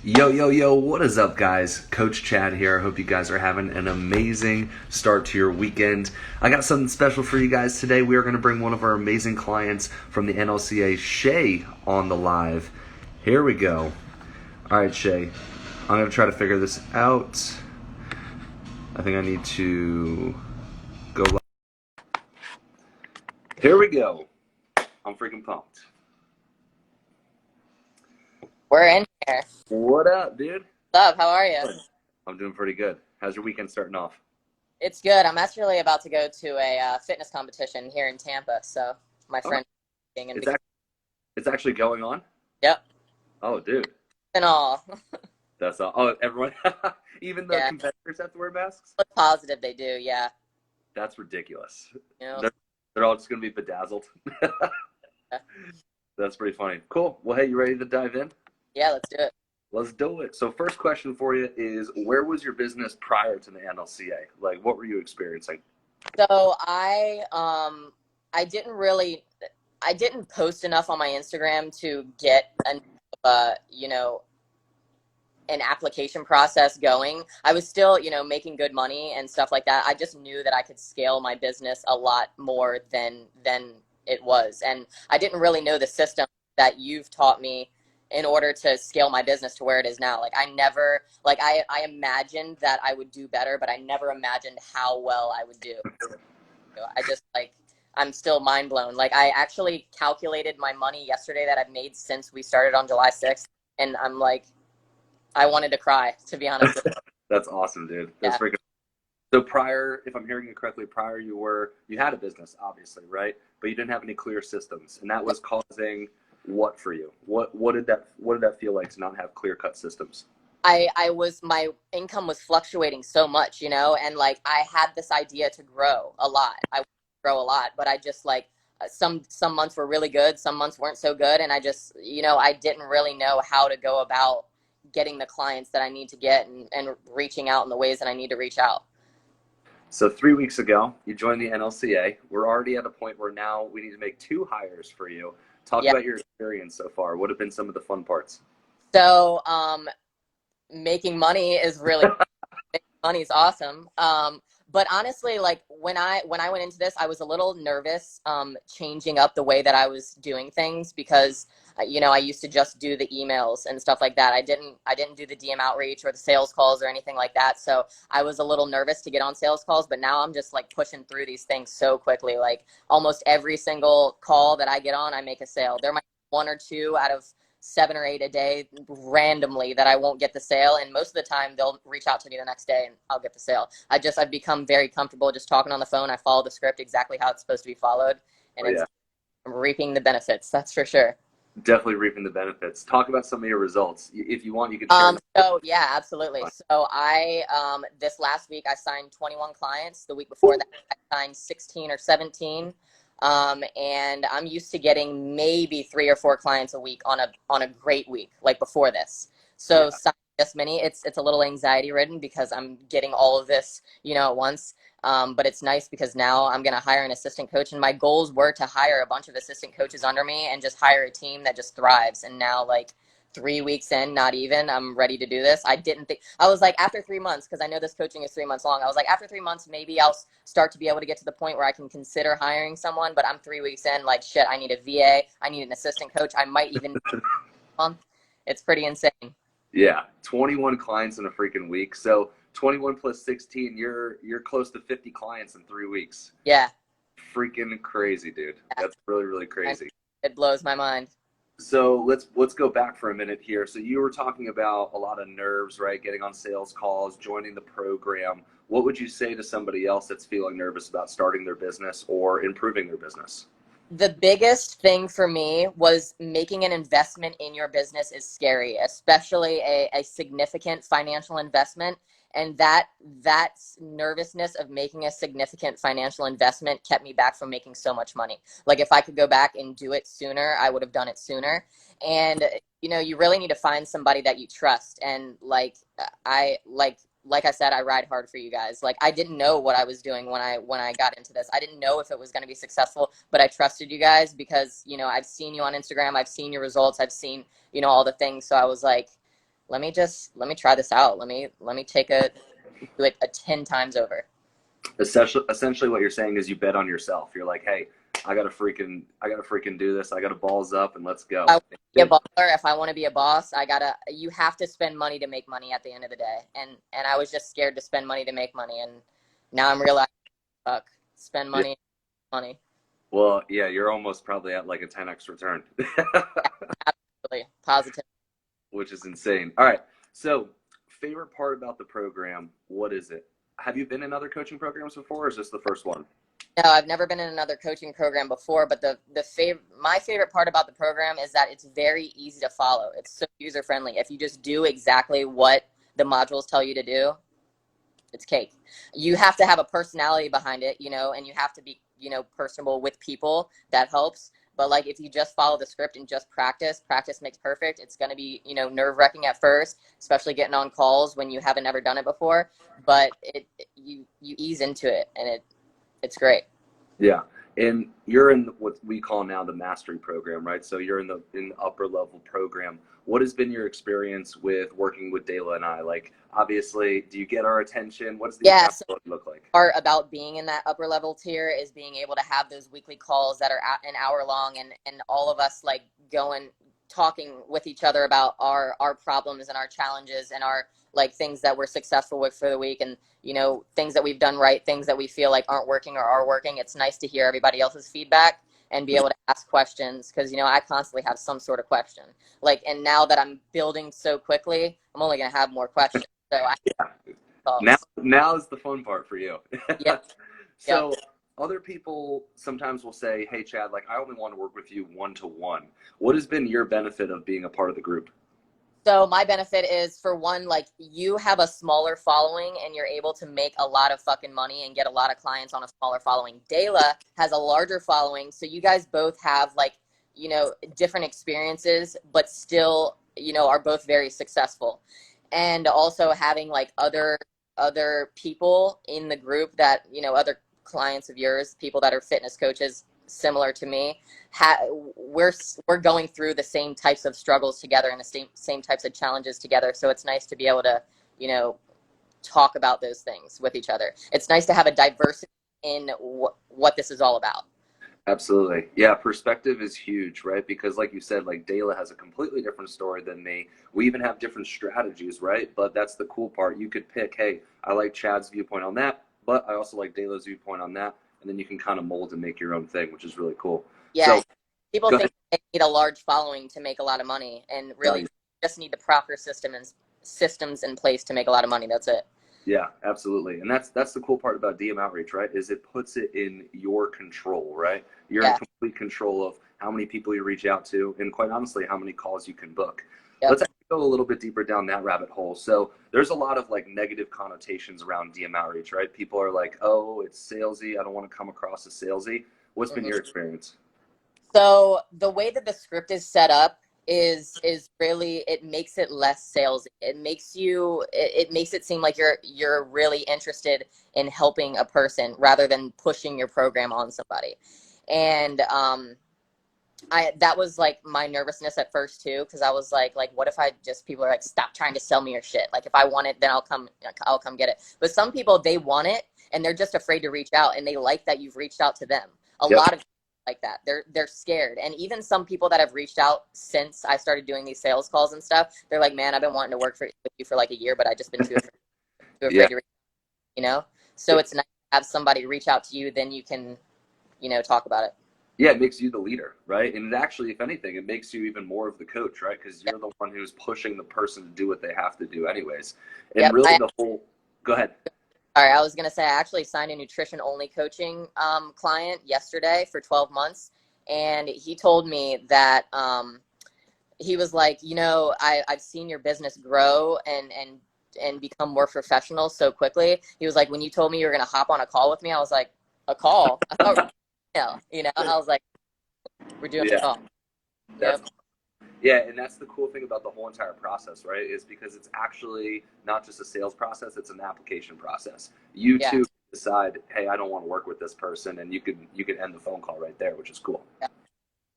Yo, yo, yo, what is up, guys? Coach Chad here. I hope you guys are having an amazing start to your weekend. I got something special for you guys today. We are going to bring one of our amazing clients from the NLCA, Shay, on the live. Here we go. All right, Shay, I'm going to try to figure this out. I think I need to go live. Here we go. I'm freaking pumped. We're in here. What up, dude? What's up? How are you? I'm doing pretty good. How's your weekend starting off? It's good. I'm actually about to go to a fitness competition here in Tampa. So my Oh, friend being in. it's actually going on? Yep. Oh, dude. And all. That's all. Oh, everyone, even the Yeah. competitors have to wear masks? Look positive they do. Yeah. That's ridiculous. You know. They're all just going to be bedazzled. Yeah. That's pretty funny. Cool. Well, hey, you ready to dive in? Yeah. Let's do it. Let's do it. So first question for you is, where was your business prior to the NLCA? Like, what were you experiencing? So I didn't post enough on my Instagram to get an application process going. I was still, making good money and stuff like that. I just knew that I could scale my business a lot more than it was. And I didn't really know the system that you've taught me in order to scale my business to where it is now. Like I never, like I imagined that I would do better, but I never imagined how well I would do. I just I'm still mind blown. Like I actually calculated my money yesterday that I've made since we started on July 6th. And I'm like, I wanted to cry, to be honest with you. That's awesome, dude. That's Yeah. freaking. So prior, if I'm hearing you correctly, prior you had a business, obviously, right? But you didn't have any clear systems, and that was causing what for you? What did that feel like to not have clear cut systems? My income was fluctuating so much, and like I had this idea to grow a lot. I wanted to grow a lot, but I just some months were really good, some months weren't so good, and I just, I didn't really know how to go about getting the clients that I need to get and reaching out in the ways that I need to reach out. So 3 weeks ago, you joined the NLCA. We're already at a point where now we need to make two hires for you. Talk Yeah. about your experience so far. What have been some of the fun parts? So, making money is really money is awesome. But honestly, like when I went into this, I was a little nervous, changing up the way that I was doing things because, I used to just do the emails and stuff like that. I didn't do the DM outreach or the sales calls or anything like that. So I was a little nervous to get on sales calls, but now I'm just like pushing through these things so quickly. Like almost every single call that I get on, I make a sale. There might be one or two out of 7 or 8 a day randomly that I won't get the sale, and most of the time they'll reach out to me the next day and I'll get the sale. I've become very comfortable just talking on the phone. I follow the script exactly how it's supposed to be followed, and Oh yeah, I'm reaping the benefits, that's for sure. definitely reaping the benefits. Talk about some of your results. If you want, you can share. So yeah, absolutely. So I this last week I signed 21 clients. The week before that I signed 16 or 17. And I'm used to getting maybe 3 or 4 clients a week on a great week, like before this. So Yeah. signing this many, it's a little anxiety ridden because I'm getting all of this, at once. But it's nice because now I'm going to hire an assistant coach, and my goals were to hire a bunch of assistant coaches under me and just hire a team that just thrives. And now, like 3 weeks in, not even, I'm ready to do this. I didn't think, I was like, after 3 months, because I know this coaching is 3 months long, I was like, after 3 months, maybe I'll start to be able to get to the point where I can consider hiring someone. But I'm 3 weeks in, like, shit, I need a VA, I need an assistant coach, I might even month. It's pretty insane. Yeah, 21 clients in a freaking week. So 21 plus 16, you're close to 50 clients in 3 weeks. Yeah. Freaking crazy, dude. That's really, really And crazy. it blows my mind. So let's go back for a minute here. So you were talking about a lot of nerves, right? Getting on sales calls, joining the program. What would you say to somebody else that's feeling nervous about starting their business or improving their business? The biggest thing for me was making an investment in your business is scary, especially a significant financial investment. And that nervousness of making a significant financial investment kept me back from making so much money. Like if I could go back and do it sooner, I would have done it sooner. And you really need to find somebody that you trust. And like I said, I ride hard for you guys. Like I didn't know what I was doing when I got into this. I didn't know if it was going to be successful, but I trusted you guys because, I've seen you on Instagram, I've seen your results, I've seen, all the things. So I was like, let me try this out. Let me do it 10 times over. Essentially what you're saying is you bet on yourself. You're like, hey, I gotta freaking do this. I gotta balls up and let's go. If I want to be a baller, if I want to be a boss, you have to spend money to make money at the end of the day. And I was just scared to spend money to make money. And now I'm realizing, fuck, spend money, money. Well, yeah, you're almost probably at like a 10x return. Absolutely. Positive. Which is insane. All right. So, favorite part about the program, what is it? Have you been in other coaching programs before, or is this the first one? No, I've never been in another coaching program before, but my favorite part about the program is that it's very easy to follow. It's so user friendly. If you just do exactly what the modules tell you to do, it's cake. You have to have a personality behind it, and you have to be, personable with people. That helps. But like, if you just follow the script and just practice makes perfect. It's going to be, nerve wracking at first, especially getting on calls when you haven't ever done it before, but you ease into it, and it's great. Yeah. And you're in what we call now the mastery program, right? So you're in the upper level program. What has been your experience with working with Dayla and I? Like, obviously, do you get our attention? What's the accountability look like? Part about being in that upper level tier is being able to have those weekly calls that are an hour long, and all of us like talking with each other about our problems and our challenges and our like things that we're successful with for the week, and things that we've done right, things that we feel like aren't working or are working. It's nice to hear everybody else's feedback and be able to ask questions, because I constantly have some sort of question, like, and now that I'm building so quickly, I'm only going to have more questions. So now is the fun part for you. Yep. So other people sometimes will say, hey, Chad, like, I only want to work with you one-to-one. What has been your benefit of being a part of the group? So my benefit is, for one, like, you have a smaller following and you're able to make a lot of fucking money and get a lot of clients on a smaller following. Dayla has a larger following. So you guys both have like, different experiences, but still, are both very successful. And also having like other people in the group that, other clients of yours, people that are fitness coaches similar to me, we're going through the same types of struggles together and the same types of challenges together. So it's nice to be able to, talk about those things with each other. It's nice to have a diversity in what this is all about. Absolutely. Yeah, perspective is huge, right? Because like you said, like, Dayla has a completely different story than me. We even have different strategies, right? But that's the cool part. You could pick, hey, I like Chad's viewpoint on that, but I also like Dayla's viewpoint on that. And then you can kind of mold and make your own thing, which is really cool. Yeah. So, people think they need a large following to make a lot of money, and really just need the proper systems in place to make a lot of money. That's it. Yeah, absolutely. And that's the cool part about DM outreach, right? Is it puts it in your control, right? You're in complete control of how many people you reach out to, and quite honestly, how many calls you can book. Yep. Let's go a little bit deeper down that rabbit hole. So there's a lot of like negative connotations around DM outreach, right? People are like, oh, it's salesy. I don't want to come across as salesy. What's been your experience? So the way that the script is set up is really, it makes it less salesy. It makes it seem like you're really interested in helping a person rather than pushing your program on somebody. And that was like my nervousness at first too, because I was like, what if people are like, stop trying to sell me your shit. Like, if I want it, then I'll come get it. But some people, they want it and they're just afraid to reach out, and they like that you've reached out to them. A lot of like that, they're scared. And even some people that have reached out since I started doing these sales calls and stuff, they're like, man, I've been wanting to work with you for like a year, but I just been too afraid to reach, so it's nice to have somebody reach out to you, then you can talk about it. Yeah, it makes you the leader, right? And it actually, if anything, it makes you even more of the coach, right? Because you're the one who's pushing the person to do what they have to do anyways. And really go ahead. All right, I was going to say, I actually signed a nutrition-only coaching client yesterday for 12 months. And he told me that he was like, I've seen your business grow and become more professional so quickly. He was like, when you told me you were going to hop on a call with me, I was like, a call? I thought, I was like, we're doing a call. Yeah, and that's the cool thing about the whole entire process, right? Is because it's actually not just a sales process, it's an application process. You too decide, hey, I don't want to work with this person, and you can end the phone call right there, which is cool.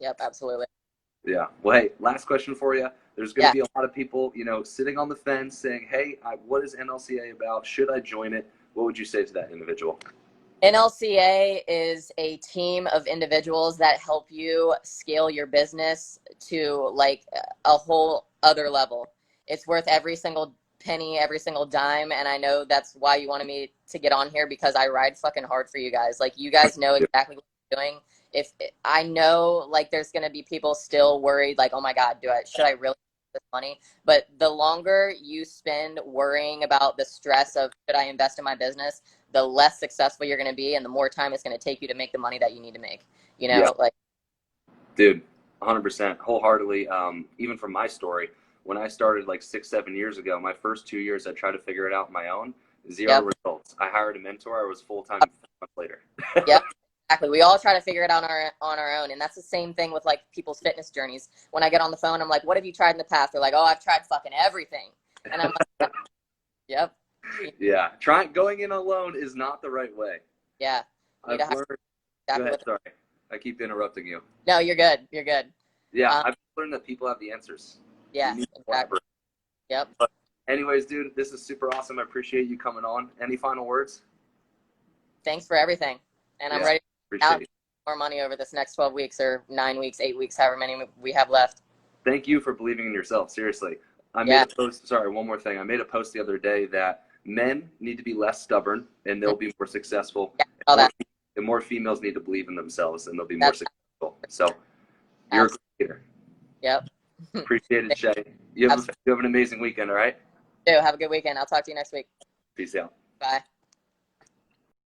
Yep, absolutely. Yeah. Well, hey, last question for you. There's going to be a lot of people, you know, sitting on the fence saying, hey, what is NLCA about? Should I join it? What would you say to that individual? NLCA is a team of individuals that help you scale your business to like a whole other level. It's worth every single penny, every single dime. And I know that's why you wanted me to get on here, because I ride fucking hard for you guys. Like, you guys know exactly what you're doing. If I know, like, there's going to be people still worried, like, oh my God, should I really this money? But the longer you spend worrying about the stress of, should I invest in my business, the less successful you're going to be, and the more time it's going to take you to make the money that you need to make, you know? Yeah. Like, dude, 100%, wholeheartedly. Even from my story, when I started like 6-7 years ago, my first 2 years, I tried to figure it out on my own. Zero results. I hired a mentor. I was full-time 4 months later. Yep. Exactly. We all try to figure it out on our own. And that's the same thing with like people's fitness journeys. When I get on the phone, I'm like, what have you tried in the past? They're like, oh, I've tried fucking everything. And I'm like, yep. Yeah. Going in alone is not the right way. Yeah. I've learned. Go ahead, sorry. I keep interrupting you. No, you're good. You're good. Yeah. I've learned that people have the answers. Yeah. Exactly. Yep. But anyways, dude, this is super awesome. I appreciate you coming on. Any final words? Thanks for everything. And I'm ready to more money over this next 12 weeks or 9 weeks, 8 weeks, however many we have left. Thank you for believing in yourself. Seriously. I made a post. Sorry, one more thing. I made a post the other day that men need to be less stubborn and they'll be more successful. And more females need to believe in themselves and they'll be more successful. So you're a creator. Yep. Appreciate it, Shay. You have an amazing weekend, all right? Have a good weekend. I'll talk to you next week. Peace out. Bye.